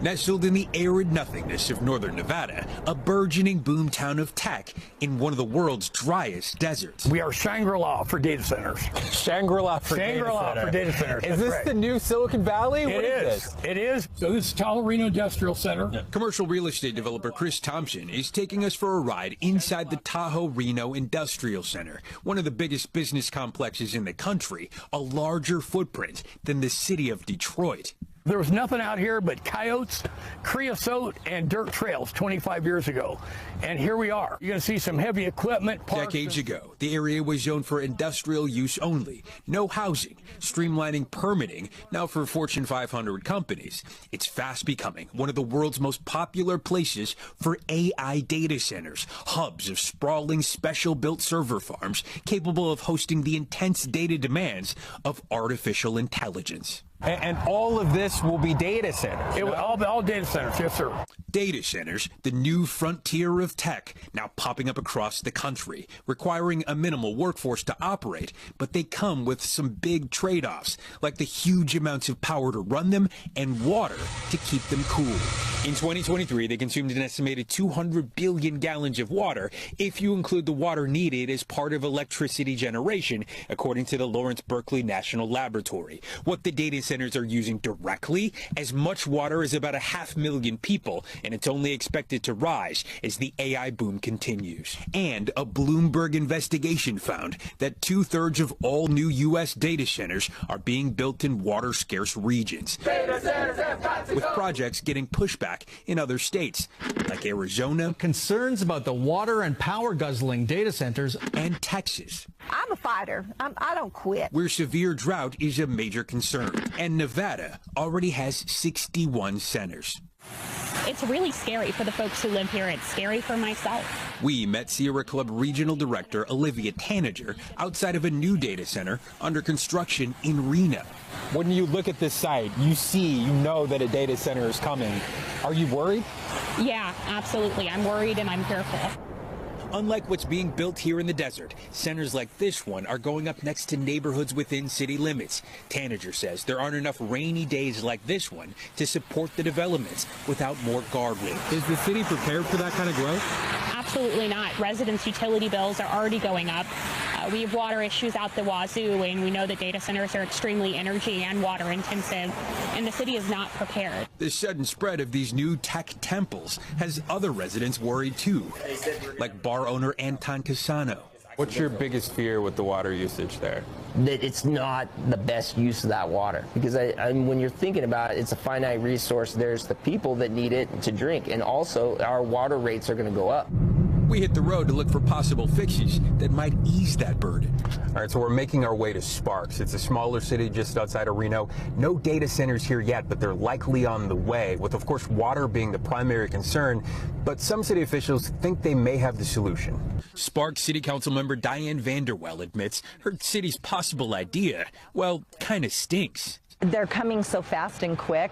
Nestled in the arid nothingness of northern Nevada, a burgeoning boomtown of tech in one of the world's driest deserts. We are Shangri-La for data centers. Shangri-La for data centers. Is this the new Silicon Valley? What is this? It is. So this is Tahoe-Reno Industrial Center. Yeah. Commercial real estate developer Chris Thompson is taking us for a ride inside the Tahoe-Reno Industrial Center, one of the biggest business complexes in the country, a larger footprint than the city of Detroit. There was nothing out here but coyotes, creosote, and dirt trails 25 years ago. And here we are. You're going to see some heavy equipment. Decades ago, the area was zoned for industrial use only. No housing, streamlining permitting, now for Fortune 500 companies. It's fast becoming one of the world's most popular places for AI data centers, hubs of sprawling special-built server farms capable of hosting the intense data demands of artificial intelligence. And all of this will be data centers. It will all data centers, yes, sir. Data centers, the new frontier of tech, now popping up across the country, requiring a minimal workforce to operate, but they come with some big trade-offs, like the huge amounts of power to run them and water to keep them cool. In 2023, they consumed an estimated 200 billion gallons of water, if you include the water needed as part of electricity generation, according to the Lawrence Berkeley National Laboratory. What the data centers are using directly, as much water as about 500,000 people, and it's only expected to rise as the AI boom continues. And a Bloomberg investigation found that 2/3 of all new U.S. data centers are being built in water-scarce regions, with projects getting pushback in other states, like Arizona. Concerns about the water and power guzzling data centers. And Texas. I'm a fighter. I don't quit. Where severe drought is a major concern. And Nevada already has 61 centers. It's really scary for the folks who live here. It's scary for myself. We met Sierra Club Regional Director Olivia Tanager outside of a new data center under construction in Reno. When you look at this site, you know that a data center is coming. Are you worried? Yeah, absolutely. I'm worried and I'm fearful. Unlike what's being built here in the desert, centers like this one are going up next to neighborhoods within city limits. Tanager says there aren't enough rainy days like this one to support the developments without more guardrails. Is the city prepared for that kind of growth? Absolutely not. Residents' utility bills are already going up. We have water issues out the wazoo, and we know that data centers are extremely energy and water intensive, and the city is not prepared. The sudden spread of these new tech temples has other residents worried too, like bar owner Anton Casano. What's your biggest fear with the water usage there? That it's not the best use of that water. Because when you're thinking about it, it's a finite resource. There's the people that need it to drink, and also our water rates are going to go up. We hit the road to look for possible fixes that might ease that burden. All right, so we're making our way to Sparks. It's a smaller city just outside of Reno. No data centers here yet, but they're likely on the way, with, of course, water being the primary concern. But some city officials think they may have the solution. Sparks City Council member Diane Vanderwell admits her city's possible idea, well, kind of stinks. They're coming so fast and quick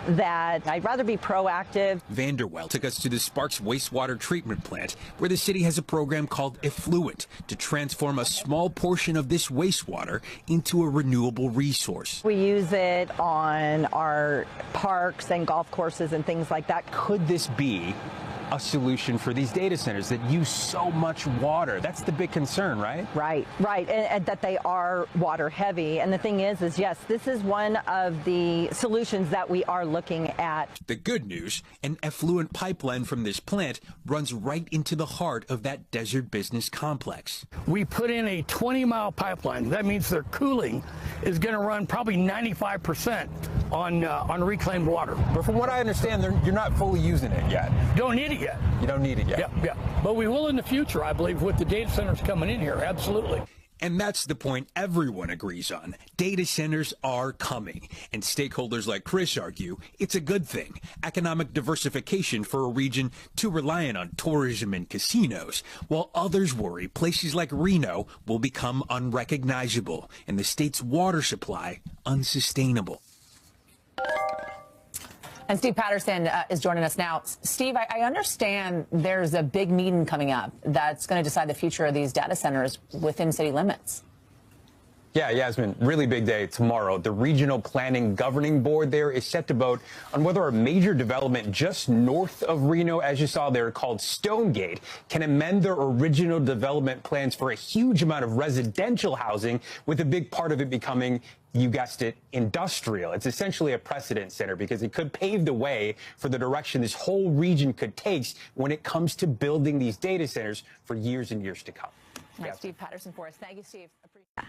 that I'd rather be proactive. Vanderwell took us to the Sparks wastewater treatment plant, where the city has a program called Effluent to transform a small portion of this wastewater into a renewable resource. We use it on our parks and golf courses and things like that. Could this be a solution for these data centers that use so much water? That's the big concern, right? Right, and that they are water heavy. And the thing is yes, this is one of the solutions that we are looking at. The good news, an effluent pipeline from this plant runs right into the heart of that desert business complex. We put in a 20-mile pipeline. That means their cooling is going to run probably 95% on reclaimed water. But from what I understand, you're not fully using it yet. Don't need it yet. You don't need it yet. Yeah. But we will in the future, I believe, with the data centers coming in here. Absolutely. And that's the point everyone agrees on. Data centers are coming. And stakeholders like Chris argue it's a good thing. Economic diversification for a region too reliant on tourism and casinos, while others worry places like Reno will become unrecognizable and the state's water supply unsustainable. And Steve Patterson is joining us now. Steve, I understand there's a big meeting coming up that's going to decide the future of these data centers within city limits. Yeah, Yasmin, really big day tomorrow. The Regional Planning Governing Board there is set to vote on whether a major development just north of Reno, as you saw there, called Stonegate, can amend their original development plans for a huge amount of residential housing, with a big part of it becoming, you guessed it, industrial. It's essentially a precedent center because it could pave the way for the direction this whole region could take when it comes to building these data centers for years and years to come. Nice, Steve Patterson for us. Thank you, Steve.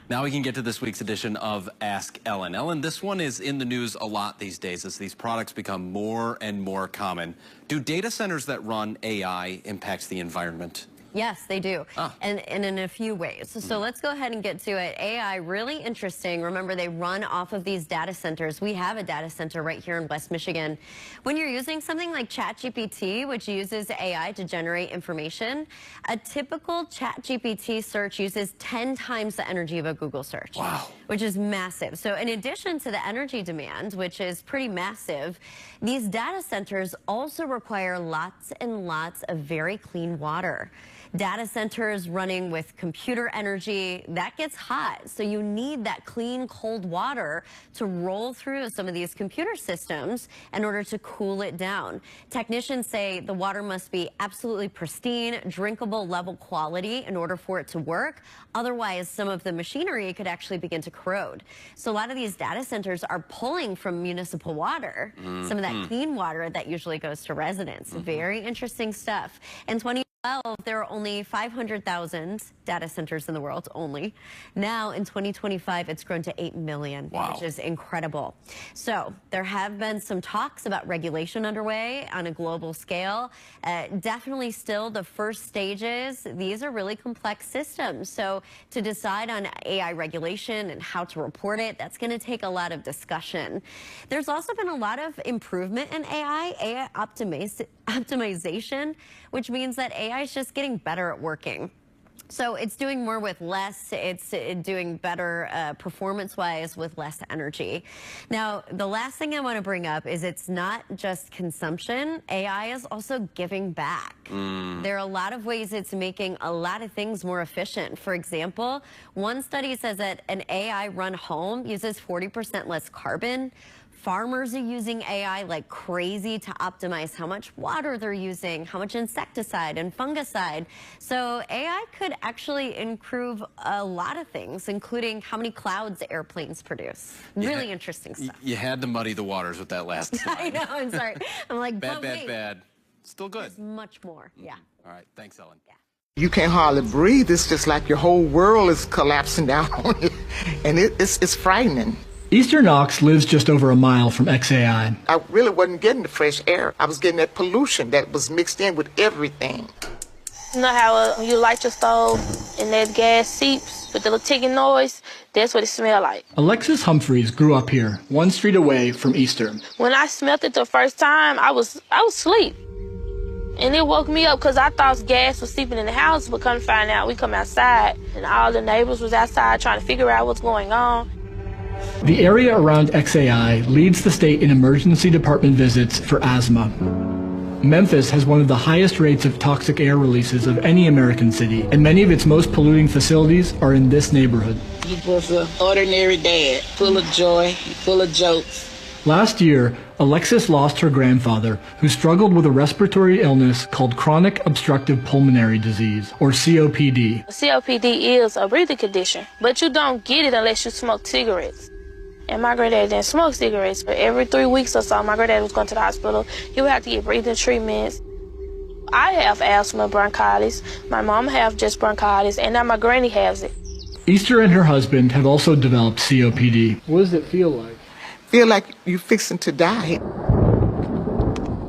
Now we can get to this week's edition of Ask Ellen. Ellen, this one is in the news a lot these days as these products become more and more common. Do data centers that run AI impact the environment? Yes, they do, and in a few ways. So let's go ahead and get to it. AI, really interesting. Remember, they run off of these data centers. We have a data center right here in West Michigan. When you're using something like ChatGPT, which uses AI to generate information, a typical ChatGPT search uses 10 times the energy of a Google search. Wow. Which is massive. So in addition to the energy demand, which is pretty massive, these data centers also require lots and lots of very clean water. Data centers running with computer energy, that gets hot. So you need that clean, cold water to roll through some of these computer systems in order to cool it down. Technicians say the water must be absolutely pristine, drinkable level quality in order for it to work. Otherwise, some of the machinery could actually begin to corrode. So a lot of these data centers are pulling from municipal water, some of that clean water that usually goes to residents. Very interesting stuff. In 2012, there are only 500,000 data centers in the world, only. Now, in 2025, it's grown to 8 million, which is incredible. So there have been some talks about regulation underway on a global scale. Definitely still the first stages. These are really complex systems. So to decide on AI regulation and how to report it, that's going to take a lot of discussion. There's also been a lot of improvement in AI optimization, which means that AI is just getting better at working. So it's doing more with less. It's doing better performance-wise with less energy. Now, the last thing I want to bring up is it's not just consumption. AI is also giving back. There are a lot of ways it's making a lot of things more efficient. For example, one study says that an AI-run home uses 40% less carbon. Farmers are using AI like crazy to optimize how much water they're using, how much insecticide and fungicide. So AI could actually improve a lot of things, including how many clouds airplanes produce. Really interesting stuff. You had to muddy the waters with that last slide. I know, I'm sorry. I'm like, bad. Still good. There's much more, yeah. All right, thanks, Ellen. Yeah. You can't hardly breathe. It's just like your whole world is collapsing down on you. And it's frightening. Easter Knox lives just over a mile from XAI. I really wasn't getting the fresh air. I was getting that pollution that was mixed in with everything. You know how you light your stove and that gas seeps with the little ticking noise? That's what it smelled like. Alexis Humphreys grew up here, one street away from Easter. When I smelled it the first time, I was asleep. And it woke me up because I thought gas was seeping in the house, but come to find out, we come outside and all the neighbors was outside trying to figure out what's going on. The area around XAI leads the state in emergency department visits for asthma. Memphis has one of the highest rates of toxic air releases of any American city, and many of its most polluting facilities are in this neighborhood. He was an ordinary dad, full of joy, full of jokes. Last year, Alexis lost her grandfather, who struggled with a respiratory illness called chronic obstructive pulmonary disease, or COPD. COPD is a breathing condition, but you don't get it unless you smoke cigarettes. And my granddad didn't smoke cigarettes, but every 3 weeks or so, my granddad was going to the hospital. He would have to get breathing treatments. I have asthma, bronchitis. My mom have just bronchitis, and now my granny has it. Easter and her husband have also developed COPD. What does it feel like? Feel like you're fixing to die.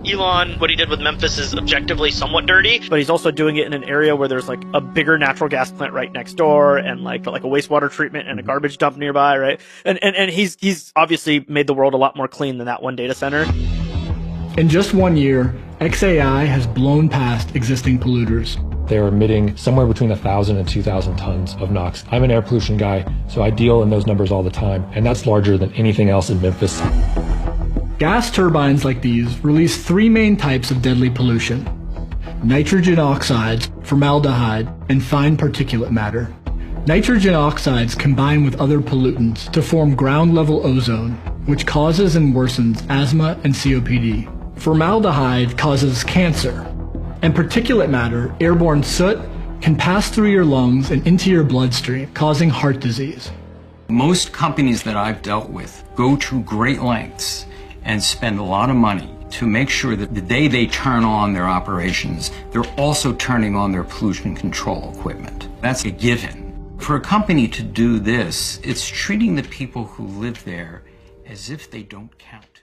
Elon, what he did with Memphis is objectively somewhat dirty, but he's also doing it in an area where there's like a bigger natural gas plant right next door and like a wastewater treatment and a garbage dump nearby, right? And he's obviously made the world a lot more clean than that one data center. In just 1 year, XAI has blown past existing polluters. They're emitting somewhere between 1,000 and 2,000 tons of NOx. I'm an air pollution guy, so I deal in those numbers all the time, and that's larger than anything else in Memphis. Gas turbines like these release 3 main types of deadly pollution: nitrogen oxides, formaldehyde, and fine particulate matter. Nitrogen oxides combine with other pollutants to form ground-level ozone, which causes and worsens asthma and COPD. Formaldehyde causes cancer, and particulate matter, airborne soot, can pass through your lungs and into your bloodstream, causing heart disease. Most companies that I've dealt with go to great lengths and spend a lot of money to make sure that the day they turn on their operations, they're also turning on their pollution control equipment. That's a given. For a company to do this, it's treating the people who live there as if they don't count.